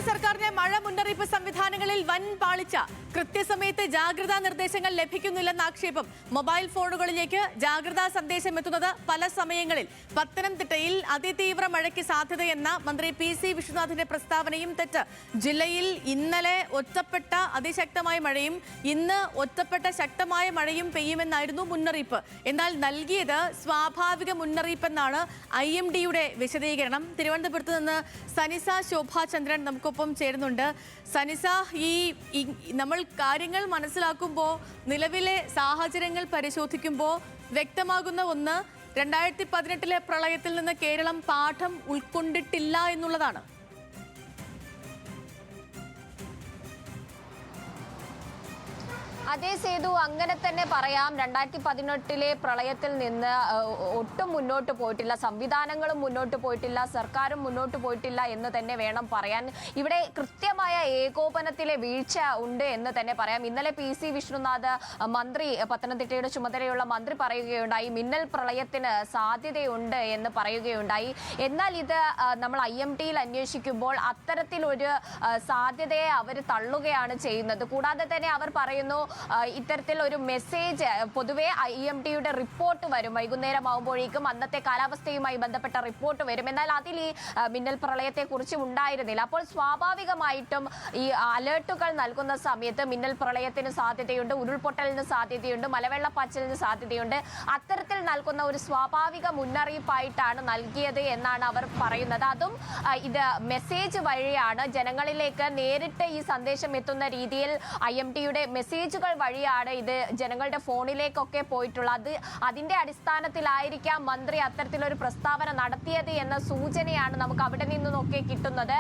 സർക്കാരിന്റെ മഴ മുന്നറിയിപ്പ് സംവിധാനങ്ങളിൽ വൻ പാളിച്ച. കൃത്യസമയത്ത് ജാഗ്രതാ നിർദ്ദേശങ്ങൾ ലഭിക്കുന്നില്ലെന്ന ആക്ഷേപം. മൊബൈൽ ഫോണുകളിലേക്ക് ജാഗ്രതാ സന്ദേശം എത്തുന്നത് പല സമയങ്ങളിൽ. പത്തനംതിട്ടയിൽ അതിതീവ്ര മഴയ്ക്ക് സാധ്യതയെന്ന മന്ത്രി PC വിശ്വനാഥിന്റെ പ്രസ്താവനയും തെറ്റ്. ജില്ലയിൽ ഇന്നലെ ഒറ്റപ്പെട്ട അതിശക്തമായ മഴയും ഇന്ന് ഒറ്റപ്പെട്ട ശക്തമായ മഴയും പെയ്യുമെന്നായിരുന്നു മുന്നറിയിപ്പ്. എന്നാൽ നൽകിയത് സ്വാഭാവിക മുന്നറിയിപ്പെന്നാണ് IMDയുടെ വിശദീകരണം. തിരുവനന്തപുരത്ത് നിന്ന് സനിസ ശോഭാചന്ദ്രൻ നമുക്കൊപ്പം ചേരുന്നുണ്ട്. സനിസ, നമ്മൾ കാര്യങ്ങൾ മനസ്സിലാക്കുമ്പോൾ, നിലവിലെ സാഹചര്യങ്ങൾ പരിശോധിക്കുമ്പോൾ വ്യക്തമാകുന്ന ഒന്ന്, 2018 പ്രളയത്തിൽ നിന്ന് കേരളം പാഠം ഉൾക്കൊണ്ടിട്ടില്ല എന്നുള്ളതാണ്. അതേ സേതു, അങ്ങനെ തന്നെ പറയാം. 2018 പ്രളയത്തിൽ നിന്ന് ഒട്ടും മുന്നോട്ട് പോയിട്ടില്ല, സംവിധാനങ്ങളും മുന്നോട്ട് പോയിട്ടില്ല, സർക്കാരും മുന്നോട്ട് പോയിട്ടില്ല എന്ന് തന്നെ വേണം പറയാൻ. ഇവിടെ കൃത്യമായ ഏകോപനത്തിലെ വീഴ്ച ഉണ്ട് എന്ന് തന്നെ പറയാം. ഇന്നലെ PC വിശ്വനാഥ് മന്ത്രി, പത്തനംതിട്ടയുടെ ചുമതലയുള്ള മന്ത്രി പറയുകയുണ്ടായി, മിന്നൽ പ്രളയത്തിന് സാധ്യതയുണ്ട് എന്ന് പറയുകയുണ്ടായി. എന്നാൽ ഇത് നമ്മൾ IMDയിൽ അന്വേഷിക്കുമ്പോൾ അത്തരത്തിലൊരു സാധ്യതയെ അവർ തള്ളുകയാണ് ചെയ്യുന്നത്. കൂടാതെ തന്നെ അവർ പറയുന്നു, ഇത്തരത്തിൽ ഒരു മെസ്സേജ് പൊതുവെ IMDയുടെ റിപ്പോർട്ട് വരും, വൈകുന്നേരം ആകുമ്പോഴേക്കും അന്നത്തെ കാലാവസ്ഥയുമായി ബന്ധപ്പെട്ട റിപ്പോർട്ട് വരും. എന്നാൽ അതിൽ ഈ മിന്നൽ പ്രളയത്തെ കുറിച്ച് ഉണ്ടായിരുന്നില്ല. അപ്പോൾ സ്വാഭാവികമായിട്ടും ഈ അലേർട്ടുകൾ നൽകുന്ന സമയത്ത് മിന്നൽ പ്രളയത്തിന് സാധ്യതയുണ്ട്, ഉരുൾപൊട്ടലിന് സാധ്യതയുണ്ട്, മലവെള്ളപ്പാച്ചിലിന് സാധ്യതയുണ്ട്, അത്തരത്തിൽ നൽകുന്ന ഒരു സ്വാഭാവിക മുന്നറിയിപ്പായിട്ടാണ് നൽകിയത് എന്നാണ് അവർ പറയുന്നത്. അതും ഇത് മെസ്സേജ് വഴിയാണ്, ജനങ്ങളിലേക്ക് നേരിട്ട് ഈ സന്ദേശം എത്തുന്ന രീതിയിൽ IMDയുടെ മെസ്സേജുകൾ വഴിയാണ് ഇത് ജനങ്ങളുടെ ഫോണിലേക്കൊക്കെ പോയിട്ടുള്ളത്. അതിന്റെ അടിസ്ഥാനത്തിലായിരിക്കാം മന്ത്രി അത്തരത്തിലൊരു പ്രസ്താവന നടത്തിയത് എന്ന സൂചനയാണ് നമുക്ക് അവിടെ നിന്നൊക്കെ കിട്ടുന്നത്.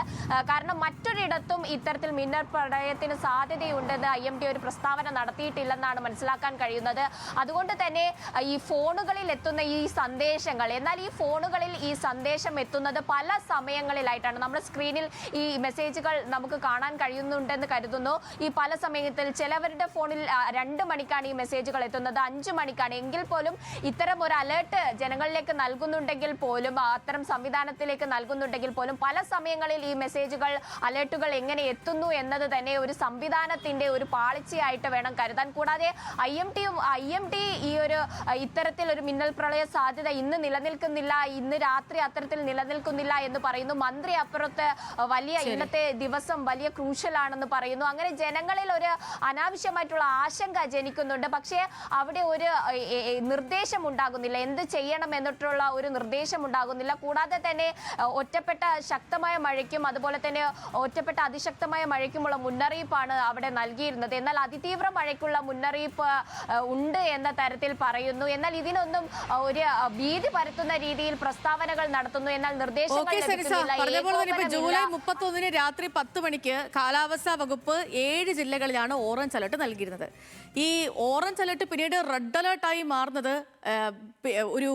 കാരണം മറ്റൊരിടത്തും ഇത്തരത്തിൽ മിന്നൽ പ്രളയത്തിന് സാധ്യതയുണ്ടെന്ന് IMD ഒരു പ്രസ്താവന നടത്തിയിട്ടില്ലെന്നാണ് മനസ്സിലാക്കാൻ കഴിയുന്നത്. അതുകൊണ്ട് തന്നെ ഈ ഫോണുകളിൽ എത്തുന്ന ഈ സന്ദേശങ്ങൾ, എന്നാൽ ഈ ഫോണുകളിൽ ഈ സന്ദേശം എത്തുന്നത് പല സമയങ്ങളിലായിട്ടാണ്. നമ്മുടെ സ്ക്രീനിൽ ഈ മെസ്സേജുകൾ നമുക്ക് കാണാൻ കഴിയുന്നുണ്ടെന്ന് കരുതുന്നു. ഈ പല സമയത്തിൽ ചിലവരുടെ ഫോണിൽ 2 മണിക്കാണ് ഈ മെസ്സേജുകൾ എത്തുന്നത്, 5 മണിക്കാണ്. എങ്കിൽ പോലും ഇത്തരം ഒരു അലേർട്ട് ജനങ്ങളിലേക്ക് നൽകുന്നുണ്ടെങ്കിൽ പോലും, അത്തരം സംവിധാനത്തിലേക്ക് നൽകുന്നുണ്ടെങ്കിൽ പോലും പല സമയങ്ങളിൽ ഈ മെസ്സേജുകൾ, അലേർട്ടുകൾ എങ്ങനെ എത്തുന്നു എന്നത് തന്നെ ഒരു സംവിധാനത്തിന്റെ ഒരു പാളിച്ചയായിട്ട് വേണം കരുതാൻ. കൂടാതെ IMD ഈ ഒരു ഇത്തരത്തിലൊരു മിന്നൽ പ്രളയ സാധ്യത ഇന്ന് നിലനിൽക്കുന്നില്ല, ഇന്ന് രാത്രി അത്തരത്തിൽ നിലനിൽക്കുന്നില്ല എന്ന് പറയുന്നു. മന്ത്രി അപ്പുറത്ത് ഇന്നത്തെ ദിവസം വലിയ ക്രൂഷ്യലാണെന്ന് പറയുന്നു. അങ്ങനെ ജനങ്ങളിൽ ഒരു അനാവശ്യമായിട്ടുള്ള ആശങ്ക ജനിക്കുന്നുണ്ട്. പക്ഷേ അവിടെ ഒരു നിർദ്ദേശം ഉണ്ടാകുന്നില്ല, എന്ത് ചെയ്യണം എന്നിട്ടുള്ള ഒരു നിർദ്ദേശം ഉണ്ടാകുന്നില്ല. കൂടാതെ തന്നെ ഒറ്റപ്പെട്ട ശക്തമായ മഴയ്ക്കും അതുപോലെ തന്നെ ഒറ്റപ്പെട്ട അതിശക്തമായ മഴയ്ക്കുമുള്ള മുന്നറിയിപ്പാണ് അവിടെ നൽകിയിരുന്നത്. എന്നാൽ അതിതീവ്ര മഴയ്ക്കുള്ള മുന്നറിയിപ്പ് ഉണ്ട് എന്ന തരത്തിൽ പറയുന്നു. എന്നാൽ ഇതിനൊന്നും ഒരു ഭീതി പരത്തുന്ന രീതിയിൽ പ്രസ്താവനകൾ നടത്തുന്നു, എന്നാൽ നിർദ്ദേശങ്ങൾ ജൂലൈ 31 രാത്രി 10 മണിക്ക് കാലാവസ്ഥാ വകുപ്പ് 7 ജില്ലകളിലാണ് ഓറഞ്ച് അലർട്ട് നൽകിയിരുന്നത്. ഈ ഓറഞ്ച് അലർട്ട് പിന്നീട് റെഡ് അലർട്ടായി മാറുന്നത് ഒരു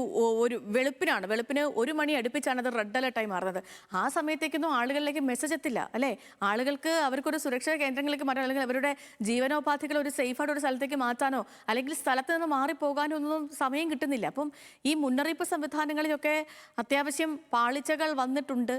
വെളുപ്പിനാണ്. വെളുപ്പിന് 1 മണി അടുപ്പിച്ചാണ് അത് റെഡ് അലർട്ടായി മാറുന്നത്. ആ സമയത്തേക്കൊന്നും ആളുകളിലേക്ക് മെസ്സേജ് എത്തില്ല, അല്ലേ? ആളുകൾക്ക് അവർക്കൊരു സുരക്ഷാ കേന്ദ്രങ്ങളിലേക്ക് മാറാൻ, അല്ലെങ്കിൽ അവരുടെ ജീവനോപാധികൾ ഒരു സേഫായിട്ട് ഒരു സ്ഥലത്തേക്ക് മാറ്റാനോ അല്ലെങ്കിൽ സ്ഥലത്ത് നിന്ന് മാറിപ്പോകാനോ ഒന്നും സമയം കിട്ടുന്നില്ല. അപ്പം ഈ മുന്നറിയിപ്പ് സംവിധാനങ്ങളിലൊക്കെ അത്യാവശ്യം പാളിച്ചകൾ വന്നിട്ടുണ്ട്.